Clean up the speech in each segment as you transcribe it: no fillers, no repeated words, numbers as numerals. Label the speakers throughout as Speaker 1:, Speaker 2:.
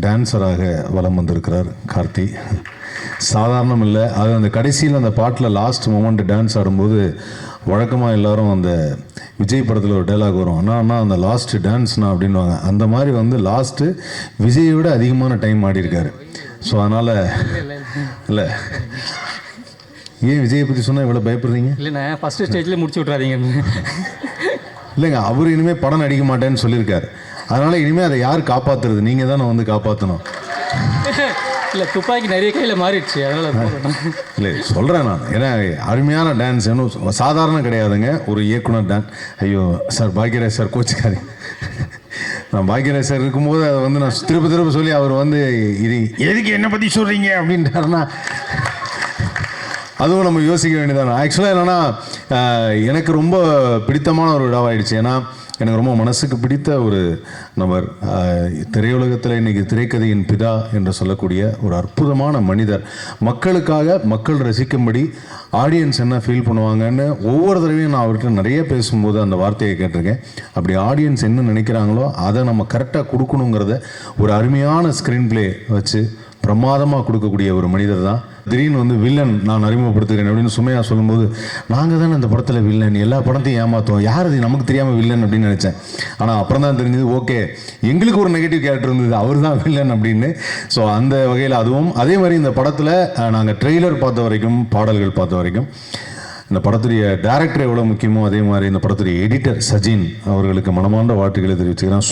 Speaker 1: டான்ஸராக வலம் வந்திருக்கிறார் கார்த்தி. சாதாரணம் இல்லை. அது அந்த கடைசியில் அந்த பாட்டில் லாஸ்ட் மொமெண்ட் டான்ஸ் ஆடும்போது வழக்கமாக எல்லாரும் அந்த விஜய் படத்தில் ஒரு டைலாக் வரும், அண்ணா அந்த லாஸ்ட்டு டான்ஸ்ண்ணா அப்படின்வாங்க. அந்த மாதிரி வந்து லாஸ்ட்டு விஜயை விட அதிகமான டைம் ஆடியிருக்காரு. ஸோ அதனால் இல்லை, ஏன் விஜயை பற்றி சொன்னால் இவ்வளோ பயப்படுறீங்க?
Speaker 2: இல்லைண்ணா, ஃபஸ்ட்டு ஸ்டேஜ்லேயே முடிச்சு விட்றாதீங்க.
Speaker 1: இல்லைங்க, அவர் இனிமேல் படம் நடிக்க மாட்டேன்னு சொல்லியிருக்காரு. அதனால் இனிமேல் அதை யார் காப்பாற்றுறது? நீங்கள் தான் வந்து காப்பாற்றணும்.
Speaker 2: இல்லை, துப்பாக்கி நிறைய கையில் மாறிடுச்சு, அதனால்
Speaker 1: இல்லை சொல்கிறேன் நான். ஏன்னா அருமையான டான்ஸ், இன்னும் சாதாரண கிடையாதுங்க. ஒரு இயக்குனர் டான்ஸ். ஐயோ சார், பாக்யராஜ் சார் கோச்சுக்காரி. நான் பாக்யராஜ் சார் இருக்கும்போது அதை வந்து நான் திரும்ப சொல்லி அவர் வந்து இது எதுக்கு என்னை பற்றி சொல்கிறீங்க அப்படின்ட்டாருன்னா அதுவும் நம்ம யோசிக்க வேண்டியதானே. ஆக்சுவலாக என்னென்னா, எனக்கு ரொம்ப பிடித்தமான ஒரு விழாவாயிடுச்சு. ஏன்னா எனக்கு ரொம்ப மனசுக்கு பிடித்த ஒரு நபர், திரையுலகத்தில் இன்றைக்கி திரைக்கதையின் பிதா என்று சொல்லக்கூடிய ஒரு அற்புதமான மனிதர். மக்களுக்காக மக்கள் ரசிக்கும்படி ஆடியன்ஸ் என்ன ஃபீல் பண்ணுவாங்கன்னு ஒவ்வொரு தடவையும் நான் அவர்கிட்ட நிறைய பேசும்போது அந்த வார்த்தையை கேட்டிருக்கேன். அப்படி ஆடியன்ஸ் என்ன நினைக்கிறாங்களோ அதை நம்ம கரெக்டாக கொடுக்கணுங்கிறத ஒரு அருமையான ஸ்க்ரீன் பிளே வச்சு பிரமாதமாக கொடுக்கக்கூடிய ஒரு மனிதர் தான். திடீர்னு வந்து வில்லன் நான் அறிமுகப்படுத்துகிறேன் அப்படின்னு சுமையாக சொல்லும்போது, நாங்கள் தானே இந்த படத்தில் வில்லன், எல்லா படத்தையும் ஏமாற்றுவோம், யார் அது நமக்கு தெரியாமல் வில்லன் அப்படின்னு நினச்சேன். ஆனால் அப்புறம் தான் தெரிஞ்சது, ஓகே எங்களுக்கு ஒரு நெகட்டிவ் கேரக்டர் இருந்தது, அவர் தான் வில்லன் அப்படின்னு. ஸோ அந்த வகையில் அதுவும் அதே மாதிரி இந்த படத்தில் நாங்கள் ட்ரெய்லர் பார்த்த வரைக்கும், பாடல்கள் பார்த்த வரைக்கும், இந்த படத்துடைய டைரக்டர் எவ்வளோ முக்கியமோ அதே மாதிரி இந்த படத்துடைய எடிட்டர் சஜின் அவர்களுக்கு மனமார்ந்த வாழ்த்துக்களை தெரிவிச்சுக்கிறேன்.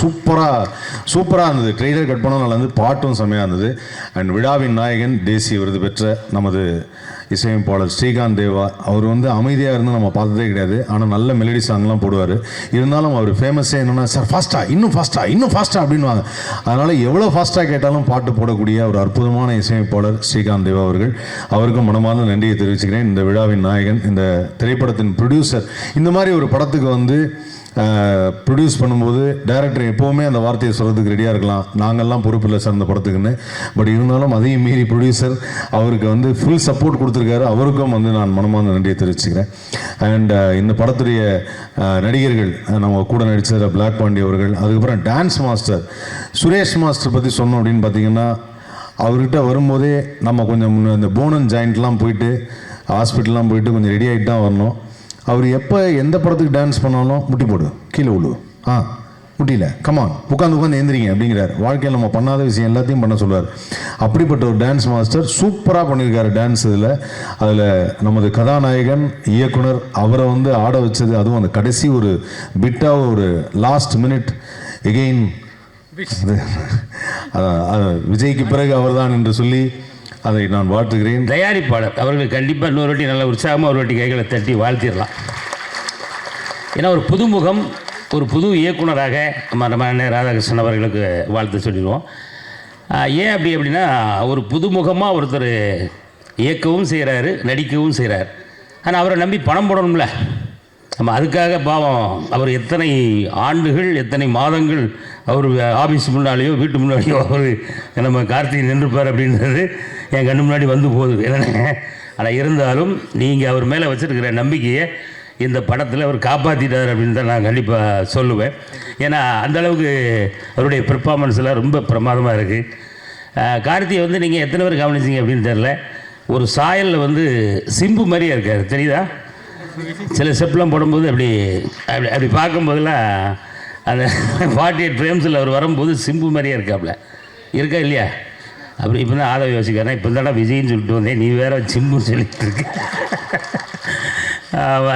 Speaker 1: சூப்பராக இருந்தது. ட்ரெய்லர் கட் பண்ண நல்லா இருந்தது, பாட்டும் செம்மையாக இருந்தது. அண்ட் விழாவின் நாயகன், தேசிய விருது பெற்ற நமது இசையமைப்பாளர் ஸ்ரீகாந்த் தேவா, அவர் வந்து அமைதியாக இருந்து நம்ம பார்த்ததே கிடையாது. ஆனால் நல்ல மெலடி சாங்லாம் போடுவார். இருந்தாலும் அவர் ஃபேமஸே என்னென்னா, சார் ஃபாஸ்ட்டாக இன்னும் ஃபாஸ்ட்டாக அப்படின்வாங்க. அதனால் எவ்வளோ ஃபாஸ்ட்டாக கேட்டாலும் பாட்டு போடக்கூடிய ஒரு அற்புதமான இசையமைப்பாளர் ஸ்ரீகாந்த் தேவா அவர்கள். அவருக்கும் மனமார்ந்த நன்றியை தெரிவிச்சுக்கிறேன். இந்த விழாவின் நாயகன், இந்த திரைப்படத்தின் ப்ரொடியூசர். இந்த மாதிரி ஒரு படத்துக்கு வந்து ப்ரொடியூஸ் பண்ணும்போது டைரக்டர் எப்போவுமே அந்த வார்த்தையை சொல்கிறதுக்கு ரெடியாக இருக்கலாம், நாங்கள்லாம் பொறுப்பில்லை சார் இந்த படத்துக்குன்னு. பட் இருந்தாலும் அதையும் மீறி ப்ரொடியூசர் அவருக்கு வந்து ஃபுல் சப்போர்ட் கொடுத்துருக்காரு. அவருக்கும் வந்து நான் மனமார்ந்த நன்றியை தெரிவிச்சுக்கிறேன். அண்ட் இந்த படத்துடைய நடிகர்கள், நம்ம கூட நடித்ததில் பிளாக் பாண்டி அவர்கள், அதுக்கப்புறம் டான்ஸ் மாஸ்டர் சுரேஷ் மாஸ்டர் பற்றி சொன்னோம் அப்படின்னு பார்த்தீங்கன்னா, அவர்கிட்ட வரும்போதே நம்ம கொஞ்சம் இந்த போனன் ஜாயிண்ட்லாம் போயிட்டு ஹாஸ்பிட்டல்லாம் போயிட்டு கொஞ்சம் ரெடி ஆகிட்டு தான் வரணும். அவர் எப்போ எந்த படத்துக்கு டான்ஸ் பண்ணாலும் முட்டி போடு, கீழே விழு, முட்டியில் கமான், உட்காந்து எந்திரிங்க அப்படிங்கிறார். வாழ்க்கையில் நம்ம பண்ணாத விஷயம் எல்லாத்தையும் பண்ண சொல்லுவார். அப்படிப்பட்ட ஒரு டான்ஸ் மாஸ்டர் சூப்பராக பண்ணியிருக்காரு டான்ஸ். அதில் நமது கதாநாயகன் இயக்குனர் அவரை வந்து ஆட வச்சது, அதுவும் அந்த கடைசி ஒரு பிட்டாக ஒரு லாஸ்ட் மினிட் எகெயின் விஜய்க்கு பிறகு அவர்தான் என்று சொல்லி அதை நான் வாழ்த்துகிறேன்.
Speaker 3: தயாரிப்பாளர் அவர்கள் கண்டிப்பாக இன்னொரு வாட்டி நல்ல உற்சாகமாக ஒரு வாட்டி கைகளை தட்டி வாழ்த்திடலாம். ஏன்னா ஒரு புதுமுகம், ஒரு புது இயக்குனராக நம்ம அண்ணன் ராதாகிருஷ்ணன் அவர்களுக்கு வாழ்த்து சொல்லிடுவோம். ஏன் அப்படின்னா, ஒரு புதுமுகமாக ஒருத்தர் இயக்கவும் செய்கிறாரு, நடிக்கவும் செய்கிறார். ஆனால் அவரை நம்பி பணம் போடணும்ல. நம்ம அதுக்காக பாவம் அவர் எத்தனை ஆண்டுகள், எத்தனை மாதங்கள் அவர் ஆஃபீஸ் முன்னாலேயோ வீட்டு முன்னாலேயோ அவர் நம்ம கார்த்திகை நின்றுப்பார் அப்படின்றது என் கண்ணு முன்னாடி வந்து போகுது என்னென்ன. ஆனால் இருந்தாலும் நீங்கள் அவர் மேலே வச்சுருக்கிற நம்பிக்கையை இந்த படத்தில் அவர் காப்பாற்றிட்டார் அப்படின்னு தான் நான் கண்டிப்பாக சொல்லுவேன். ஏன்னா அந்தளவுக்கு அவருடைய பெர்ஃபார்மன்ஸ்லாம் ரொம்ப பிரமாதமாக இருக்குது. கார்த்திகை வந்து நீங்கள் எத்தனை பேர் கவனிச்சிங்க அப்படின்னு தெரில, ஒரு சாயலில் வந்து சிம்பு மாதிரியே இருக்கார், தெரியுதா? சில ஸ்டெப்லாம் போடும்போது அப்படி பார்க்கும்போதெல்லாம் அந்த 48 ஃப்ரேம்ஸில் அவர் வரும்போது சிம்பு மாதிரியே இருக்காப்புல, இருக்கா இல்லையா? அப்படி இப்போ தான் ஆதரவு யோசிக்கிறேன். இப்போ தானே விஜய்ன்னு சொல்லிட்டு வந்தேன், நீ வேறு சிம்புன்னு சொல்லிட்டு இருக்கு.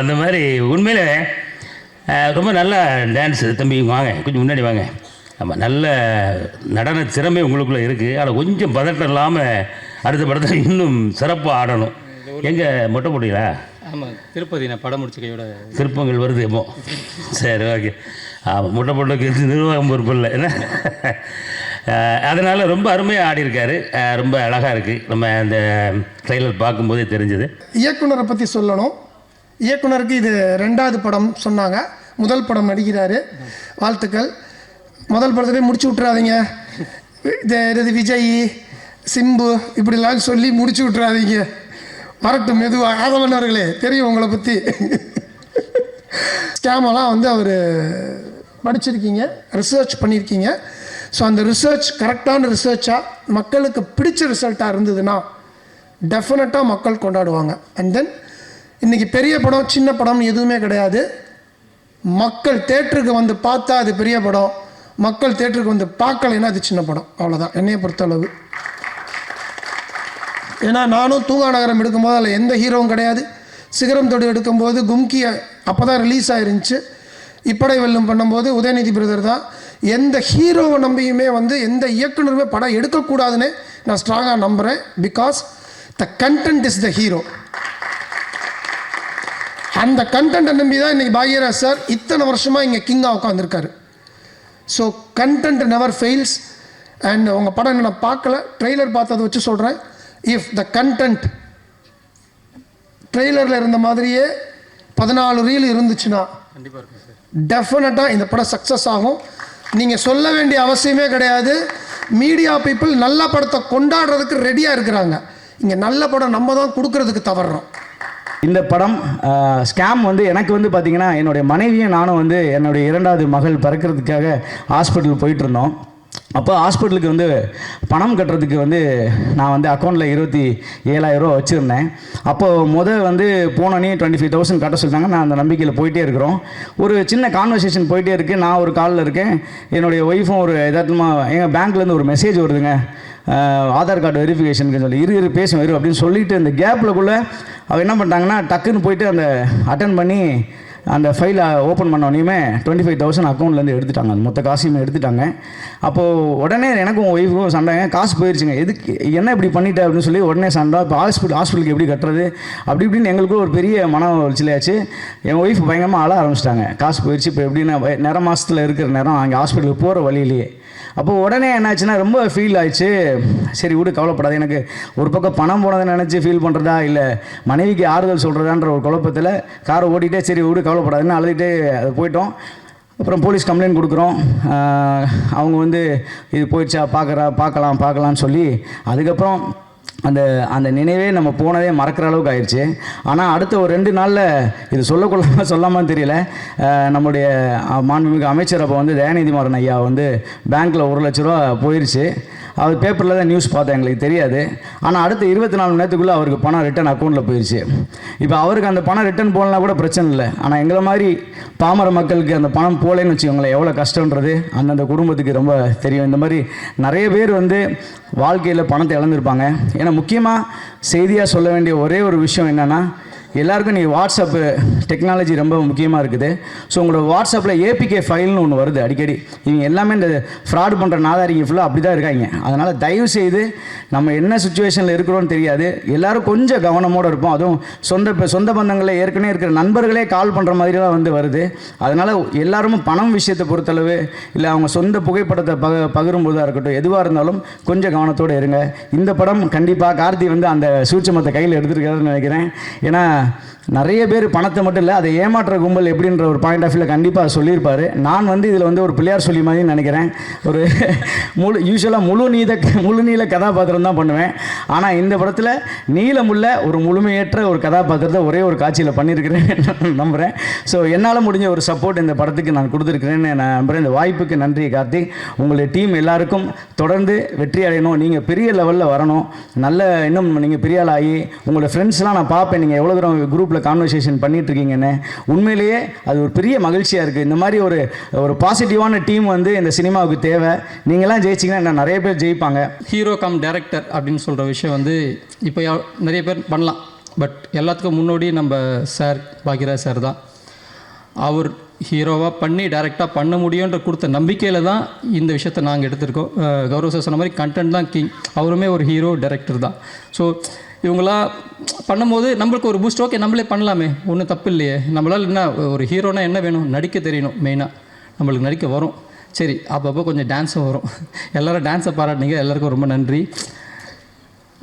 Speaker 3: அந்த மாதிரி உண்மையிலே ரொம்ப நல்ல டான்ஸு. தம்பி வாங்க, கொஞ்சம் முன்னாடி வாங்க. ஆமாம், நல்ல நடன திறமை உங்களுக்குள்ளே இருக்குது. ஆனால் கொஞ்சம் பதட்டம் இல்லாமல் அடுத்த படத்தில் இன்னும் சிறப்பாக ஆடணும். எங்கே மொட்டை போட்டீங்களா?
Speaker 2: ஆமாம், திருப்பதி. நான் படம் முடிச்ச கையோட
Speaker 3: திருப்பங்கள் வருது எப்போ. சரி, ஓகே. ஆமாம், முட்டை போட்டுக்கு நிர்வாகம் பொறுப்பு இல்லை என்ன. அதனால் ரொம்ப அருமையாக ஆடியிருக்காரு, ரொம்ப அழகாக இருக்குது. நம்ம அந்த ட்ரெய்லர் பார்க்கும்போதே தெரிஞ்சது.
Speaker 4: இயக்குனரை பற்றி சொல்லணும். இயக்குனருக்கு இது 2வது படம் சொன்னாங்க. முதல் படம் நடிக்கிறாரு, வாழ்த்துக்கள். முதல் படத்துலேயே முடிச்சு விட்றாதீங்க. இது விஜய், சிம்பு இப்படிலாம் சொல்லி முடிச்சு விட்றாதீங்க. வரட்டும் மெதுவாக. ஆதவன் அவர்களே, தெரியும் உங்களை பற்றி. ஸ்கேமெல்லாம் வந்து அவர் படிச்சிருக்கீங்க, ரிசர்ச் பண்ணியிருக்கீங்க. ஸோ அந்த ரிசர்ச் கரெக்டான ரிசர்ச்சாக மக்களுக்கு பிடிச்ச ரிசல்ட்டாக இருந்ததுன்னா டெஃபினட்டாக மக்கள் கொண்டாடுவாங்க. அண்ட் தென் இன்றைக்கி பெரிய படம் சின்ன படம்னு எதுவுமே கிடையாது. மக்கள் தேட்டருக்கு வந்து பார்த்தா அது பெரிய படம், மக்கள் தேட்டருக்கு வந்து பார்க்கலைன்னா அது சின்ன படம். அவ்வளோதான் என்னையை பொறுத்தளவு. ஏன்னா நானும் தூங்கா நகரம் எடுக்கும்போது அதில் எந்த ஹீரோவும் கிடையாது. சிகரம் தொடு எடுக்கும்போது கும்கி அப்போ தான் ரிலீஸ் ஆயிருந்துச்சு. இப்படை வெல்லும் பண்ணும்போது உதயநிதி பிரதர் தான். எந்த ஹீரோவை நம்பியுமே வந்து எந்த இயக்குனருமே படம் எடுக்கக்கூடாதுன்னு நான் ஸ்ட்ராங்காக நம்புகிறேன். Because the content is the hero. அந்த கண்டென்ட்டை நம்பி தான் இன்றைக்கி பாக்யராஜ் சார் இத்தனை வருஷமாக இங்கே கிங்காக உட்காந்துருக்காரு. So content never fails. And உங்கள் படம் நான் பார்க்கல, ட்ரெய்லர் பார்த்ததை வச்சு சொல்கிறேன். இஃப் த கண்டென்ட் ட்ரெய்லரில் இருந்த மாதிரியே 14 ரீல் இருந்துச்சுன்னா டெஃபினட்டாக இந்த படம் சக்ஸஸ் ஆகும். நீங்கள் சொல்ல வேண்டிய அவசியமே கிடையாது. மீடியா பீப்புள் நல்ல படத்தை கொண்டாடுறதுக்கு ரெடியாக இருக்கிறாங்க. இங்கே நல்ல படம் நம்ம தான் கொடுக்கறதுக்கு தவறுறோம்.
Speaker 5: இந்த படம் ஸ்கேம் வந்து எனக்கு வந்து பார்த்திங்கன்னா என்னுடைய மனைவியும் நானும் வந்து என்னுடைய 2வது மகள் பிறக்கிறதுக்காக ஹாஸ்பிட்டல் போயிட்டு இருந்தோம். அப்போ ஹாஸ்பிட்டலுக்கு வந்து பணம் கட்டுறதுக்கு வந்து நான் வந்து அக்கௌண்ட்டில் 27,000 ரூபா வச்சுருந்தேன். அப்போது வந்து போனோன்னே 25,000 கட்ட சொல்லிட்டாங்க. நான் அந்த நம்பிக்கையில் போயிட்டே இருக்கிறோம். ஒரு சின்ன கான்வர்சேஷன் போயிட்டே இருக்குது. நான் ஒரு காலில் இருக்கேன், என்னுடைய ஒய்ஃபும் ஒரு எதார்த்தமாக எங்கள் பேங்க்லேருந்து ஒரு மெசேஜ் வருதுங்க, ஆதார் கார்டு வெரிஃபிகேஷனுக்கு சொல்லி இரு பேசும் அப்படின்னு சொல்லிட்டு இந்த கேப்பில்குள்ளே அவள் என்ன பண்ணிட்டாங்கன்னா டக்குன்னு போயிட்டு அந்த அட்டன் பண்ணி அந்த ஃபைலை ஓப்பன் பண்ணோன்னே 25,000 அக்கௌண்ட்லேருந்து எடுத்துட்டாங்க. அந்த மொத்த காசையுமே எடுத்துட்டாங்க. அப்போது உடனே எனக்கும் ஒய்ஃபுக்கும் சண்டைங்க, காசு போயிடுச்சுங்க, எதுக்கு என்ன இப்படி பண்ணிட்டேன் அப்படின்னு சொல்லி உடனே சண்டை. இப்போ ஹாஸ்பிட்டலுக்கு எப்படி கட்டுறது அப்படி இப்படின்னு எங்களுக்கும் ஒரு பெரிய மன உளைச்சலாச்சு. என் ஒய்ஃப் பயங்கரமாக அழ ஆரம்பிச்சிட்டாங்க. காசு போயிடுச்சு, இப்போ எப்படின்னா நிற மாதத்தில் இருக்கிற நேரம் அங்கே ஹாஸ்பிட்டலுக்கு போகிற வழியிலேயே. அப்போது உடனே என்னாச்சுன்னா ரொம்ப ஃபீல் ஆயிடுச்சு. சரி விடு, கவலைப்படாது. எனக்கு ஒரு பக்கம் பணம் போனதை நினச்சி ஃபீல் பண்ணுறதா இல்லை மனைவிக்கு ஆறுதல் சொல்கிறதான்ற ஒரு குழப்பத்தில் காரை ஓட்டிகிட்டே சரி விடு கவலைப்படாதுன்னு அழுதுகிட்டே அது போயிட்டோம். அப்புறம் போலீஸ் கம்ப்ளைண்ட் கொடுக்குறோம். அவங்க வந்து இது போயிடுச்சா பார்க்கலான்னு சொல்லி அதுக்கப்புறம் அந்த நினைவே நம்ம போனதே மறக்கிற அளவுக்கு ஆயிடுச்சு. ஆனால் அடுத்த ஒரு 2 நாளில் இது சொல்லாமல் தெரியல, நம்முடைய மாண்புமிகு அமைச்சர் அப்போ வந்து தயாநிதி மாறன் ஐயா வந்து பேங்க்கில் 1 லட்ச ரூபா போயிடுச்சு. அவர் பேப்பரில் தான் நியூஸ் பார்த்தேன், எங்களுக்கு தெரியாது. ஆனால் அடுத்த 24 மணி நேரத்துக்குள்ளே அவருக்கு பணம் ரிட்டன் அக்கௌண்ட்டில் போயிடுச்சு. இப்போ அவருக்கு அந்த பணம் ரிட்டன் போகலனா கூட பிரச்சனை இல்லை. ஆனால் எங்களை மாதிரி பாமர மக்களுக்கு அந்த பணம் போகலன்னு வச்சுக்கோங்களேன், எவ்வளோ கஷ்டன்றது அந்தந்த குடும்பத்துக்கு ரொம்ப தெரியும். இந்த மாதிரி நிறைய பேர் வந்து வாழ்க்கையில் பணத்தை இழந்திருப்பாங்க. ஏன்னா முக்கியமாக செய்தியாக சொல்ல வேண்டிய ஒரே ஒரு விஷயம் என்னென்னா, எல்லாருக்கும் நீங்கள் வாட்ஸ்அப்பு டெக்னாலஜி ரொம்ப முக்கியமாக இருக்குது. ஸோ உங்களோட வாட்ஸ்அப்பில் ஏபிகே ஃபைல்னு ஒன்று வருது அடிக்கடி. இவங்க எல்லாமே இந்த ஃப்ராட் பண்ணுற நாதாரிங்க ஃபுல்லாக அப்படி தான் இருக்காங்க. அதனால் தயவு செய்து நம்ம என்ன சுச்சுவேஷனில் இருக்கிறோன்னு தெரியாது, எல்லோரும் கொஞ்சம் கவனமோடு இருப்போம். அதுவும் சொந்த பந்தங்களில் ஏற்கனவே இருக்கிற நண்பர்களே கால் பண்ணுற மாதிரிலாம் வந்து வருது. அதனால் எல்லாரும் பணம் விஷயத்தை பொறுத்தளவு இல்லை அவங்க சொந்த புகைப்படத்தை பகிரும்போதாக இருக்கட்டும், எதுவாக இருந்தாலும் கொஞ்சம் கவனத்தோடு இருங்க. இந்த படம் கண்டிப்பாக கார்த்தி வந்து அந்த சூட்சமத்தை கையில் எடுத்துருக்காருன்னு நினைக்கிறேன். ஏன்னா நிறைய பேர் பணத்தை மட்டும் இல்லை, அதை ஏமாற்ற கும்பல் எப்படின்ற ஒரு பாயிண்ட் ஆஃப் வியூவில் கண்டிப்பாக சொல்லியிருப்பார். நான் வந்து இதில் வந்து ஒரு பிள்ளையார் சொல்லி மாதிரி நினைக்கிறேன். ஒரு யூஸ்வலாக முழு நீள கதாபாத்திரம் தான் பண்ணுவேன். ஆனால் இந்த படத்தில் நீளமுள்ள ஒரு முழுமையற்ற ஒரு கதாபாத்திரத்தை ஒரே ஒரு காட்சியில் பண்ணியிருக்கிறேன் நம்புகிறேன். ஸோ என்னால் முடிஞ்ச ஒரு சப்போர்ட் இந்த படத்துக்கு நான் கொடுத்துருக்கிறேன்னு நான் நம்புகிறேன். இந்த வாய்ப்புக்கு நன்றி கார்த்திக். உங்களுடைய டீம் எல்லாருக்கும் தொடர்ந்து வெற்றி அடையணும், நீங்கள் பெரிய லெவலில் வரணும், நல்ல இன்னும் நீங்கள் பெரிய ஆள் ஆகி உங்களோட ஃப்ரெண்ட்ஸ்லாம் நான் பார்ப்பேன் நீங்கள் எவ்வளோ தூரம் குரூப்பில் கான்வர்சேஷன் பண்ணிகிட்ருக்கீங்கன்னு. உண்மையிலேயே அது ஒரு பெரிய மகிழ்ச்சியாக இருக்குது. இந்த மாதிரி ஒரு பாசிட்டிவான டீம் வந்து இந்த சினிமாவுக்கு தேவை. நீங்களாம் ஜெயிச்சிங்கன்னா இன்னும் நிறைய பேர் ஜெயிப்பாங்க.
Speaker 2: ஹீரோ கம் டைரக்டர் அப்படின்னு சொல்கிற விஷயம் வந்து இப்போ நிறைய பேர் பண்ணலாம். பட் எல்லாத்துக்கும் முன்னோடி நம்ம சார் பாக்யராஜ் சார் தான். அவர் ஹீரோவாக பண்ணி டைரெக்டாக பண்ண முடியுன்ற கொடுத்த நம்பிக்கையில் தான் இந்த விஷயத்தை நாங்கள் எடுத்திருக்கோம். கௌரவ சார் சொன்ன மாதிரி கண்டென்ட் தான் கிங். அவருமே ஒரு ஹீரோ டைரக்டர் தான். ஸோ இவங்களாம் பண்ணும்போது நம்மளுக்கு ஒரு பூஸ்ட், ஓகே நம்மளே பண்ணலாமே, ஒன்றும் தப்பு இல்லையே. நம்மளால் என்ன ஒரு ஹீரோனா என்ன வேணும், நடிக்க தெரியணும். மெயினாக நம்மளுக்கு நடிக்க வரும். சரி, அப்பப்போ கொஞ்சம் டான்ஸும் வரும். எல்லோரும் டான்ஸை பாராட்டினீங்க, எல்லாருக்கும் ரொம்ப நன்றி.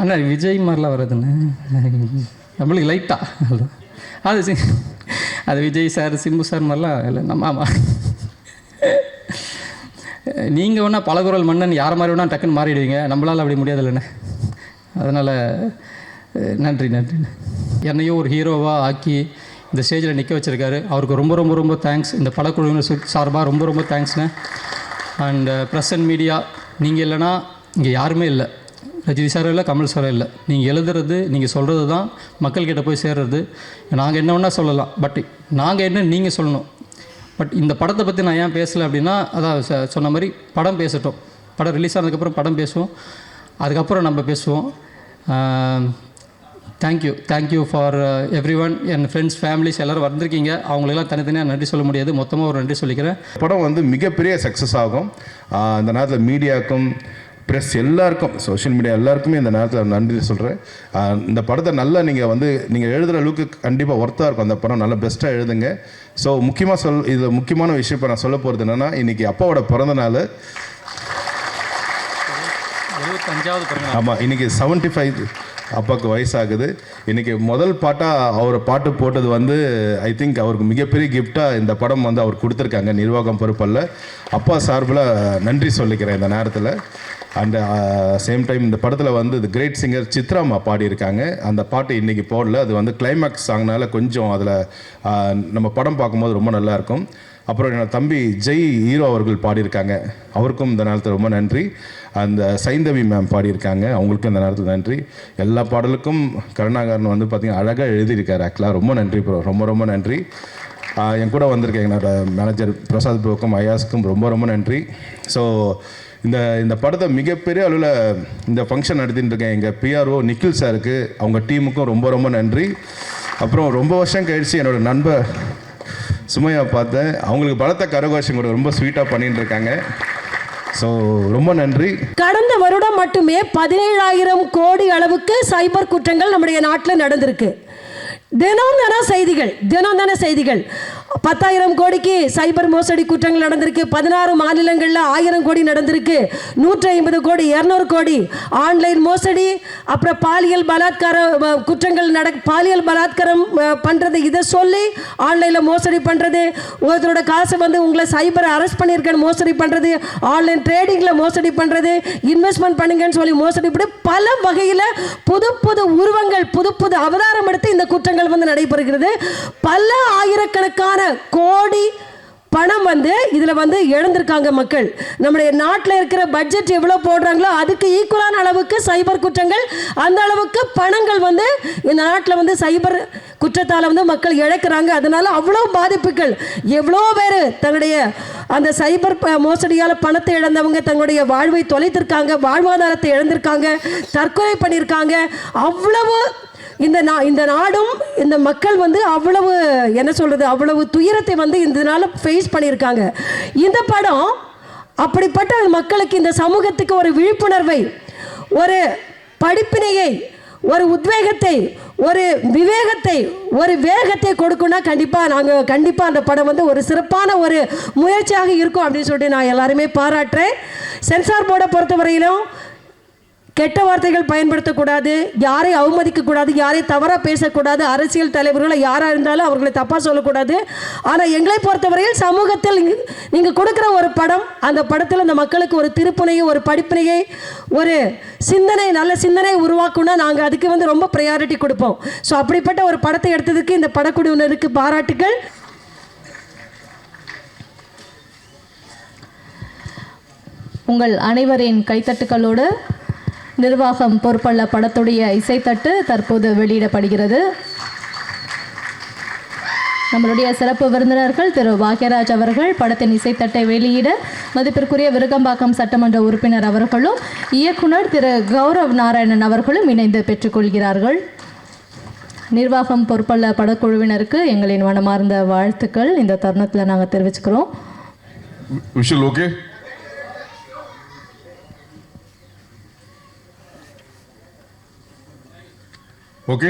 Speaker 2: ஆனால் விஜய் மாதிரிலாம் வர்றதுன்னு நம்மளுக்கு லைட்டாக அது விஜய் சார் சிம்பு சார் மாதிரிலாம் இல்லை. நம்ம ஆமாம், நீங்கள் வேணால் பலகுரல் மன்னன் யார் மாதிரி வேணால் டக்குன்னு மாறிடுவீங்க, நம்மளால் அப்படி முடியாது இல்லைண்ணே. அதனால் நன்றி. என்னையும் ஒரு ஹீரோவாக ஆக்கி இந்த ஸ்டேஜில் நிற்க வச்சுருக்காரு. அவருக்கு ரொம்ப ரொம்ப ரொம்ப தேங்க்ஸ். இந்த படக்குழுவினர் சார்பாக ரொம்ப ரொம்ப தேங்க்ஸ்ண்ணே. அண்ட் ப்ரெஸ் அண்ட் மீடியா, நீங்கள் இல்லைன்னா இங்கே யாருமே இல்லை. ரஜினி சாரும் இல்லை, கமல் சாரும் இல்லை. நீங்கள் எழுதுறது, நீங்கள் சொல்கிறது தான் மக்கள்கிட்ட போய் சேர்றது. நாங்கள் என்ன வேணால் சொல்லலாம், பட் நாங்கள் என்ன நீங்கள் சொல்லணும். பட் இந்த படத்தை பற்றி நான் ஏன் பேசலை அப்படின்னா, அதான் சொன்ன மாதிரி படம் பேசட்டும், படம் ரிலீஸ் ஆனதுக்கப்புறம் படம் பேசுவோம், அதுக்கப்புறம் நம்ம பேசுவோம். Thank you for every one. N friends, families எல்லோரும் வந்திருக்கீங்க. அவங்களெல்லாம் தனித்தனியாக நன்றி சொல்ல முடியாது, மொத்தமாக ஒரு நன்றி சொல்லிக்கிறேன்.
Speaker 1: படம் வந்து மிகப்பெரிய சக்ஸஸ் ஆகும். அந்த நேரத்தில் மீடியாவுக்கும் ப்ரெஸ் எல்லாருக்கும், சோஷியல் மீடியா எல்லாருக்குமே இந்த நேரத்தில் நன்றி சொல்கிறேன். இந்த படத்தை நல்லா நீங்கள் எழுதுகிற அளவுக்கு கண்டிப்பாக ஒர்த்தாக இருக்கும். அந்த படம் நல்லா பெஸ்ட்டாக எழுதுங்க. ஸோ முக்கியமாக இதில் முக்கியமான விஷயம் இப்போ நான் சொல்ல போகிறது என்னென்னா, இன்றைக்கி அப்பாவோட பிறந்த நாள்.
Speaker 2: 75வது பிறந்த.
Speaker 1: ஆமாம், இன்றைக்கி 75 அப்பாவுக்கு வயசாகுது. இன்றைக்கி முதல் பாட்டாக அவர் பாட்டு போட்டது ஐ திங்க் அவருக்கு மிகப்பெரிய கிஃப்டாக இந்த படம் அவர் கொடுத்துருக்காங்க. நிர்வாகம் பொறுப்பல்ல, அப்பா சார்பில் நன்றி சொல்லிக்கிறேன் இந்த நேரத்தில். அண்ட் சேம் டைம் இந்த படத்தில் தி கிரேட் சிங்கர் சித்ராமா பாடியிருக்காங்க. அந்த பாட்டு இன்றைக்கி போடல, அது கிளைமேக்ஸ் சாங்னால கொஞ்சம் அதில் நம்ம படம் பார்க்கும்போது ரொம்ப நல்லாயிருக்கும். அப்புறம் என்னோடய தம்பி ஜெய் ஹீரோ அவர்கள் பாடியிருக்காங்க, அவருக்கும் இந்த நேரத்தில் ரொம்ப நன்றி. அந்த சைந்தவி மேம் பாடியிருக்காங்க, அவங்களுக்கும் இந்த நேரத்தில் நன்றி. எல்லா பாடலுக்கும் கருணாகரன் பார்த்திங்கன்னா அழகாக எழுதியிருக்காரு. ஆக்சுவலாக ரொம்ப நன்றி ப்ரோ, ரொம்ப ரொம்ப நன்றி. என் கூட வந்திருக்கேன் என்னோட மேனேஜர் பிரசாத் ப்ரோக்கும் ஐயாஸுக்கும் ரொம்ப ரொம்ப நன்றி. ஸோ இந்த படத்தை மிகப்பெரிய அளவில் இந்த ஃபங்க்ஷன் நடத்திட்டு இருக்கேன் எங்கள் பிஆர்ஓ நிக்கில் சாருக்கு, அவங்க டீமுக்கும் ரொம்ப ரொம்ப நன்றி. அப்புறம் ரொம்ப வருஷம் கழித்து என்னோடய நண்பர் சுமையா பார்த்தேன், அவங்களுக்கு பலத்த கரகோஷம் கூட ரொம்ப ஸ்வீட்டாக பண்ணிட்டு இருக்காங்க. ஸோ ரொம்ப நன்றி.
Speaker 6: கடந்த வருடம் மட்டுமே 17,000 கோடி அளவுக்கு சைபர் குற்றங்கள் நம்முடைய நாட்டில் நடந்திருக்கு. தினம் தானே செய்திகள் 10,000 கோடிக்கு சைபர் மோசடி குற்றங்கள் நடந்திருக்கு. 16 மாநிலங்களில் 1000 கோடி நடந்திருக்கு. 150 கோடி, 200 கோடி ஆன்லைன் மோசடி. அப்புறம் பாலியல் குற்றங்கள் பாலியல் பலாத்காரம் பண்ணுறது, இதை சொல்லி ஆன்லைனில் மோசடி பண்ணுறது, ஒருத்தரோட காசை உங்களை சைபர் அரெஸ்ட் பண்ணியிருக்கேன்னு மோசடி பண்ணுறது, ஆன்லைன் ட்ரேடிங்கில் மோசடி பண்ணுறது, இன்வெஸ்ட்மெண்ட் பண்ணுங்கன்னு சொல்லி மோசடி பண்ணி பல வகையில் புது புது உருவங்கள், புது புது அவதாரம் எடுத்து இந்த குற்றங்கள் நடைபெறுகிறது. பல ஆயிரக்கணக்கான கோடி பணம் இதில் இழந்திருக்காங்க மக்கள். நம்முடைய நாட்டில் இருக்கிற பட்ஜெட் எவ்வளோ போடுறாங்களோ அதுக்கு ஈக்குவலான அளவுக்கு சைபர் குற்றங்கள், அந்த அளவுக்கு பணங்கள் இந்த நாட்டில் சைபர் குற்றத்தால் மக்கள் இழக்கிறாங்க. அதனால அவ்வளோ பாதிப்புகள். எவ்வளோ பேர் தன்னுடைய அந்த சைபர் மோசடியால் பணத்தை இழந்தவங்க தங்களுடைய வாழ்வை தொலைத்திருக்காங்க, வாழ்வாதாரத்தை இழந்திருக்காங்க, தற்கொலை பண்ணியிருக்காங்க. அவ்வளவு இந்த நாடும் இந்த மக்கள் அவ்வளவு என்ன சொல்கிறது, அவ்வளவு துயரத்தை இதனால் ஃபேஸ் பண்ணியிருக்காங்க. இந்த படம் அப்படிப்பட்ட மக்களுக்கு, இந்த சமூகத்துக்கு ஒரு விழிப்புணர்வை, ஒரு படிப்பினையை, ஒரு உத்வேகத்தை, ஒரு விவேகத்தை, ஒரு வேகத்தை கொடுக்கணும்னா கண்டிப்பாக அந்த படம் ஒரு சிறப்பான ஒரு முயற்சியாக இருக்கும் அப்படின்னு சொல்லிட்டு நான் எல்லாருமே பாராட்டுறேன். சென்சார் போர்டை பொறுத்தவரையிலும் கெட்ட வார்த்தைகள் பயன்படுத்தக்கூடாது, யாரை அவமதிக்கக்கூடாது, யாரை தவறாக பேசக்கூடாது, அரசியல் தலைவர்களை யாராக இருந்தாலும் அவர்களை தப்பாக சொல்லக்கூடாது. ஆனால் எங்களை பொறுத்தவரையில் சமூகத்தில் நீங்கள் கொடுக்குற ஒரு படம், அந்த படத்தில் அந்த மக்களுக்கு ஒரு திருப்புனையை, ஒரு படிப்பினையை, ஒரு சிந்தனை, நல்ல சிந்தனை உருவாக்குன்னா நாங்கள் அதுக்கு ரொம்ப ப்ரையாரிட்டி கொடுப்போம். ஸோ அப்படிப்பட்ட ஒரு படத்தை எடுத்ததுக்கு இந்த படக்குழுவினருக்கு பாராட்டுகள்.
Speaker 7: உங்கள் அனைவரின் கைத்தட்டுகளோடு நிர்வாகம் பொறுப்பல்ல படத்துடைய இசைத்தட்டு தற்போது வெளியிடப்படுகிறது. நம்மளுடைய சிறப்பு விருந்தினர்கள் திரு பாக்யராஜ் அவர்கள் படத்தின் இசைத்தட்டை வெளியிட மதிப்பிற்குரிய விருகம்பாக்கம் சட்டமன்ற உறுப்பினர் அவர்களும் இயக்குனர் திரு கௌரவ் நாராயணன் அவர்களும் இணைந்து பெற்றுக்கொள்கிறார்கள். நிர்வாகம் பொறுப்பல்ல படக்குழுவினருக்கு எங்களின் மனமார்ந்த வாழ்த்துக்கள் இந்த தருணத்தில் நாங்கள் தெரிவிச்சுக்கிறோம்.
Speaker 8: Okay.